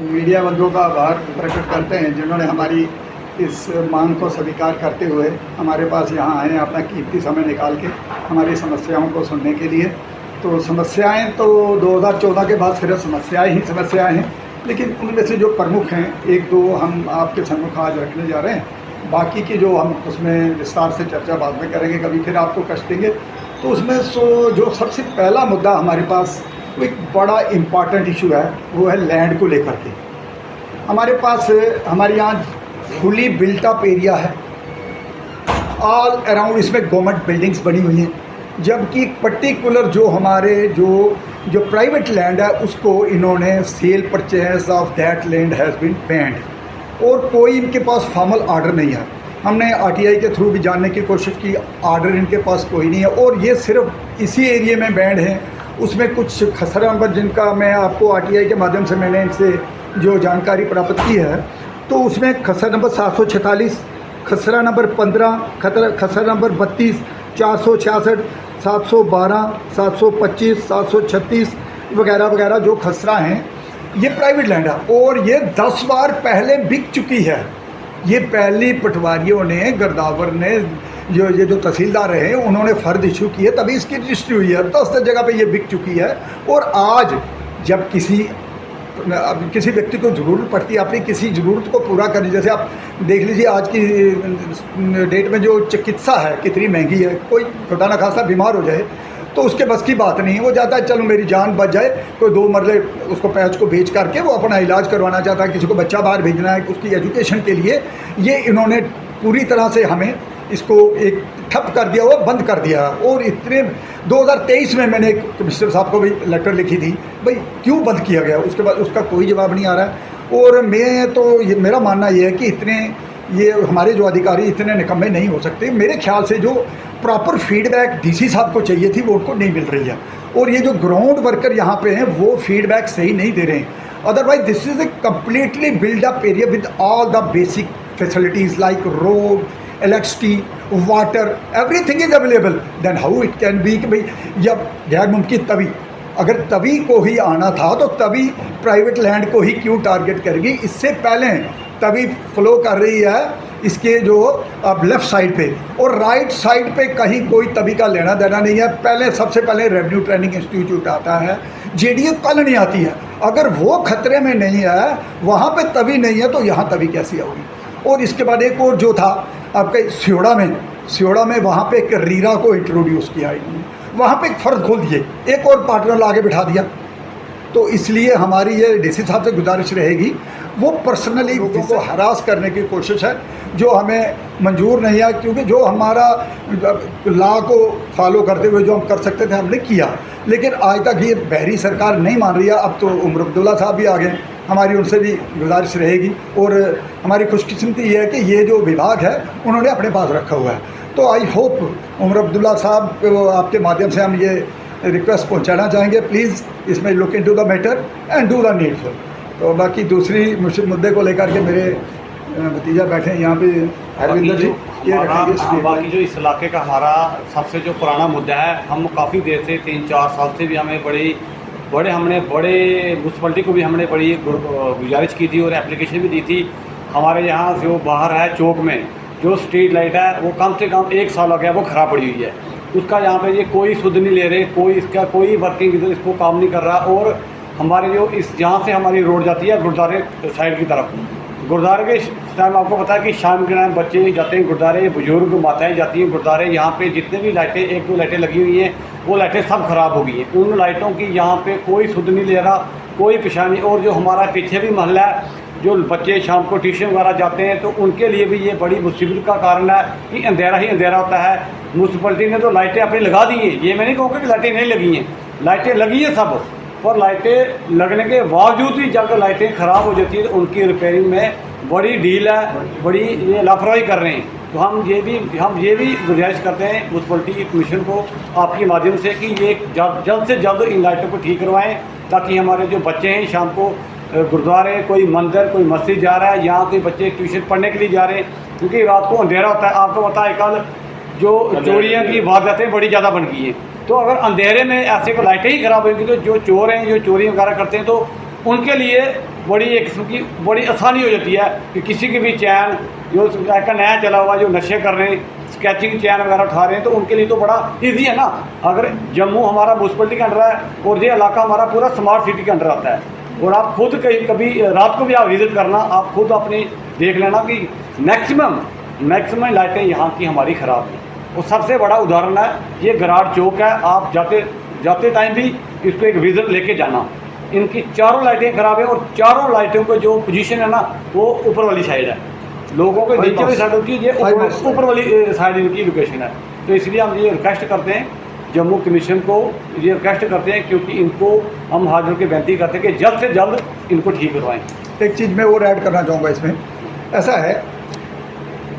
Media बंधुओं का आभार प्रकट करते हैं जिन्होंने हमारी इस मांग को स्वीकार करते हुए हमारे पास यहाँ आए हैं अपना कीमती समय निकाल के हमारी समस्याओं को सुनने के लिए। तो समस्याएं तो 2014 के बाद सिर्फ समस्याएं ही समस्याएं हैं, लेकिन उनमें से जो प्रमुख हैं एक दो हम आपके सम्मुख आज रखने जा रहे हैं। बाकी की जो हम उसमें विस्तार से चर्चा बाद में करेंगे, कभी फिर आपको कष्ट देंगे। तो उसमें जो सबसे पहला मुद्दा हमारे पास वो एक बड़ा इम्पॉर्टेंट इशू है, वो है लैंड को लेकर के। हमारे पास हमारे यहाँ फुली बिल्ट अप एरिया है, ऑल अराउंड इसमें गवर्नमेंट बिल्डिंग्स बनी हुई हैं, जबकि पर्टिकुलर जो हमारे जो प्राइवेट लैंड है उसको इन्होंने sale purchase of that land has been banned और कोई इनके पास फॉर्मल ऑर्डर नहीं है। हमने आरटीआई के थ्रू भी जानने की कोशिश की, ऑर्डर इनके पास कोई नहीं है और ये सिर्फ इसी एरिया में बैंड हैं। उसमें कुछ खसरा नंबर जिनका मैं आपको आरटीआई के माध्यम से मैंने इनसे जो जानकारी प्राप्त की है, तो उसमें खसरा नंबर 746, खसरा नंबर 15, खसरा नंबर 32, 466, 712, 725, 736 वगैरह वगैरह जो खसरा हैं, ये प्राइवेट लैंड है और ये 10 बार पहले बिक चुकी है। ये पहली पटवारियों ने, गिरदावर ने, ये जो तहसीलदार हैं उन्होंने फ़र्द इशू की है, तभी इसकी रजिस्ट्री हुई है। 10 जगह पे ये बिक चुकी है और आज जब किसी व्यक्ति को ज़रूरत पड़ती है अपनी किसी ज़रूरत को पूरा करने, जैसे आप देख लीजिए आज की डेट में जो चिकित्सा है कितनी महंगी है। कोई खुदा न खासा बीमार हो जाए तो उसके बस की बात नहीं है, वो चाहता है चलो मेरी जान बच जाए, कोई 2 मरले उसको पैच को बेच करके वो अपना इलाज करवाना चाहता है, किसी को बच्चा बाहर भेजना है उसकी एजुकेशन के लिए। ये इन्होंने पूरी तरह से हमें इसको एक ठप कर दिया, वो बंद कर दिया। और इतने 2023 में मैंने एक कमिश्नर साहब को भी लेटर लिखी थी, भाई क्यों बंद किया गया, उसके बाद उसका कोई जवाब नहीं आ रहा है। और मेरा मानना ये है कि ये हमारे जो अधिकारी इतने निकम्मे नहीं हो सकते। मेरे ख्याल से जो प्रॉपर फीडबैक डीसी साहब को चाहिए थी वो उनको नहीं मिल रही है और ये जो ग्राउंड वर्कर यहाँ पे हैं वो फीडबैक सही नहीं दे रहे हैं। Otherwise this is a completely built up area with all the basic facilities like road, electricity, water, everything is available. Then how it can be कि भाई जब गैर मुमकिन तभी, अगर तभी को ही आना था तो तभी प्राइवेट लैंड को ही क्यों टारगेट करेगी। इससे पहले तभी फ्लो कर रही है इसके जो अब लेफ़्ट साइड पे और राइट साइड पे कहीं कोई तभी का लेना देना नहीं है। सबसे पहले रेवेन्यू ट्रेनिंग इंस्टीट्यूट आता है, जेडीए कल नहीं आती है। अगर वो खतरे में नहीं है, वहाँ पे तभी नहीं है तो यहाँ तभी कैसी होगी। और इसके बाद एक और जो था आपके सियोड़ा में वहाँ पे एक रीरा को इंट्रोड्यूस किया इन्होंने, वहाँ पे एक फ़र्ज खोल दिए, एक और पार्टनर आगे बिठा दिया। तो इसलिए हमारी ये डीसी साहब से गुजारिश रहेगी, वो पर्सनली को हरास करने की कोशिश है जो हमें मंजूर नहीं है, क्योंकि जो हमारा लॉ को फॉलो करते हुए जो हम कर सकते थे हमने किया, लेकिन आज तक ये बहरी सरकार नहीं मान रही है। अब तो उमर अब्दुल्ला साहब भी आ गए, हमारी उनसे भी गुजारिश रहेगी। और हमारी खुशकिस्मती ये है कि ये जो विभाग है उन्होंने अपने पास रखा हुआ है। तो आई होप उमर अब्दुल्ला साहब को आपके माध्यम से हम ये रिक्वेस्ट पहुंचाना चाहेंगे, प्लीज़ इसमें look into the matter and do the needful. तो बाकी दूसरी मुश्किल मुद्दे को लेकर के मेरे भतीजा बैठे हैं यहाँ पे, हरविंदर जी, ये रखेंगे। बाकी जो इस इलाके का हमारा सबसे जो पुराना मुद्दा है, हम काफ़ी देर से 3-4 साल से भी हमें बड़े म्यूनसिपलिटी को भी हमने बड़ी गुजारिश की थी और एप्लीकेशन भी दी थी। हमारे यहाँ जो बाहर है चौक में जो स्ट्रीट लाइट है वो कम से कम 1 साल हो गया वो ख़राब पड़ी हुई है, उसका यहाँ पे ये कोई सुध नहीं ले रहे, इसका कोई वर्किंग इधर इसको काम नहीं कर रहा। और हमारे जो जहाँ से हमारी रोड जाती है गुरुद्वारे साइड की तरफ, गुरुद्वारे के टाइम आपको पता है कि शाम के टाइम बच्चे जाते हैं गुरुद्वारे, बुजुर्ग माताएं जाती हैं गुरुद्वारे। यहाँ पे जितने भी लाइटें 1-2 लाइटें लगी हुई हैं वो लाइटें सब ख़राब हो गई हैं। उन लाइटों की यहाँ पे कोई सुध नहीं ले रहा, कोई पेशानी। और जो हमारा पीछे भी महल्ला है, जो बच्चे शाम को ट्यूशन वगैरह जाते हैं तो उनके लिए भी ये बड़ी मुसीबत का कारण है कि अंधेरा ही अंधेरा होता है। म्यूनसिपलिटी ने तो लाइटें अपनी लगा दी हैं, ये मैं नहीं कहूँगा कि लाइटें नहीं लगी हैं, लाइटें लगी हैं सब, और लाइटें लगने के बावजूद भी जब लाइटें ख़राब हो जाती है तो उनकी रिपेयरिंग में बड़ी डील है, बड़ी ये लापरवाही कर रहे हैं। तो हम ये भी गुजारिश करते हैं म्यूनसिपलिटी कमीशन को आपके माध्यम से कि ये जल्द से जल्द इन लाइटों को ठीक करवाएं, ताकि हमारे जो बच्चे हैं शाम को गुरुद्वारे, कोई मंदिर, कोई मस्जिद जा रहा है, यहाँ कोई बच्चे ट्यूशन पढ़ने के लिए जा रहे हैं, क्योंकि रात को अंधेरा होता है। आपको पता है कल जो चोरियाँ की वारदातें बड़ी ज़्यादा बन गई हैं, तो अगर अंधेरे में ऐसे को लाइटें ही ख़राब होगी तो जो चोर हैं, जो चोरी वगैरह करते हैं, तो उनके लिए बड़ी एक किस्म की बड़ी आसानी हो जाती है कि किसी के भी चैन जो का नया चला हुआ जो नशे कर रहे हैं, स्केचिंग चैन वगैरह उठा रहे हैं, तो उनके लिए तो बड़ा ईजी है ना। अगर जम्मू हमारा म्यूनसिपलिटी के अंडर है और ये इलाका हमारा पूरा स्मार्ट सिटी के अंडर आता है, और आप खुद कहीं कभी रात को भी आप विजिट करना, आप खुद अपनी देख लेना कि मैक्सिमम लाइटें यहाँ की हमारी ख़राब हैं। और सबसे बड़ा उदाहरण है ये गराड़ चौक है, आप जाते टाइम भी इसको एक विजिट लेके जाना। इनकी चारों लाइटें ख़राब है और चारों लाइटों को जो पोजीशन है ना वो ऊपर वाली साइड है, लोगों को नीचे वाली साइड होती है, ये ऊपर वाली साइड इनकी लोकेशन है। तो इसलिए हम ये रिक्वेस्ट करते हैं जम्मू कमीशन को, ये रिक्वेस्ट करते हैं क्योंकि इनको हम हाजिर के बेनती करते हैं कि जल्द से जल्द इनको ठीक करवाएं। एक चीज़ मैं और ऐड करना चाहूँगा इसमें, ऐसा है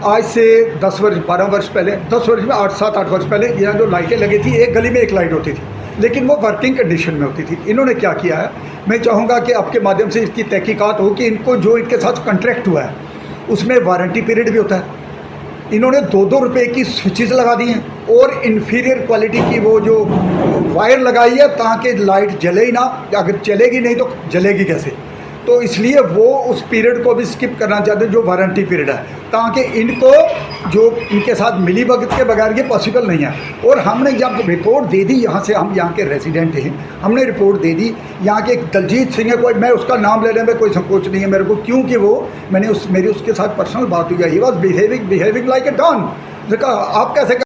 आज से 10 वर्ष 12 वर्ष पहले, 10 वर्ष में 8-7-8 वर्ष पहले यहाँ जो लाइटें लगी थी, एक गली में एक लाइट होती थी, लेकिन वो वर्किंग कंडीशन में होती थी। इन्होंने क्या किया है, मैं चाहूँगा कि आपके माध्यम से इसकी तहकीकात हो कि इनको जो इनके साथ कॉन्ट्रैक्ट हुआ है उसमें वारंटी पीरियड भी होता है। इन्होंने 2-2 रुपये की स्विचेस लगा दी हैं और इन्फीरियर क्वालिटी की वो जो वायर लगाई है ताकि लाइट जले ही ना, अगर चलेगी नहीं तो जलेगी कैसे। तो इसलिए वो उस पीरियड को भी स्किप करना चाहते हैं जो वारंटी पीरियड है, ताकि इनको जो इनके साथ मिली भगत के बगैर ये पॉसिबल नहीं है। और हमने जब रिपोर्ट दे दी, यहाँ से हम यहाँ के रेजिडेंट हैं, हमने रिपोर्ट दे दी। यहाँ के एक दलजीत सिंह है, कोई मैं उसका नाम लेने में कोई संकोच नहीं है मेरे को, क्योंकि वो मेरी उसके साथ पर्सनल बात हुई है। He was behaving like a don. देखा आप कैसे